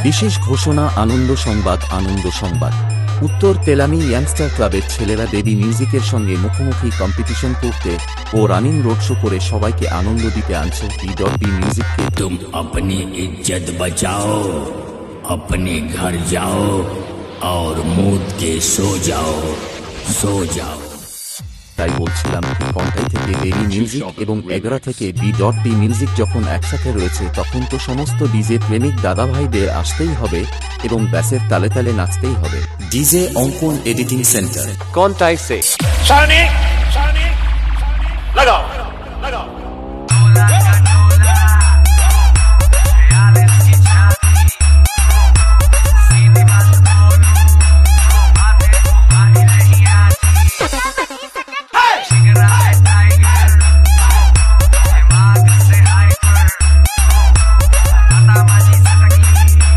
বিশেষ ঘোষণা, আনন্দ সংবাদ। উত্তর তেলামি ইয়াংস্টার ক্লাবের ছেলেরা বেবি মিউজিকের সঙ্গে মুখোমুখি কম্পিটিশন করতে ও রানিং রোড শো করে সবাইকে আনন্দ দিতে আনছে বি মিউজিককে। तुम अपनी इज्जत बचाओ, अपने घर जाओ और मूद के सो जाओ। তাই বলছিলাম, কন্টাই থেকে বেবি মিউজিক এবং এগরা থেকে বি মিউজিক যখন একসাথে রয়েছে, তখন তো সমস্ত ডিজে প্রেমিক দাদাভাইদের আসতেই হবে এবং ব্যাসের তালে তালে নাচতেই হবে। ডিজে অঙ্কন এডিটিং সেন্টার, कौन टाइप से लगाओ।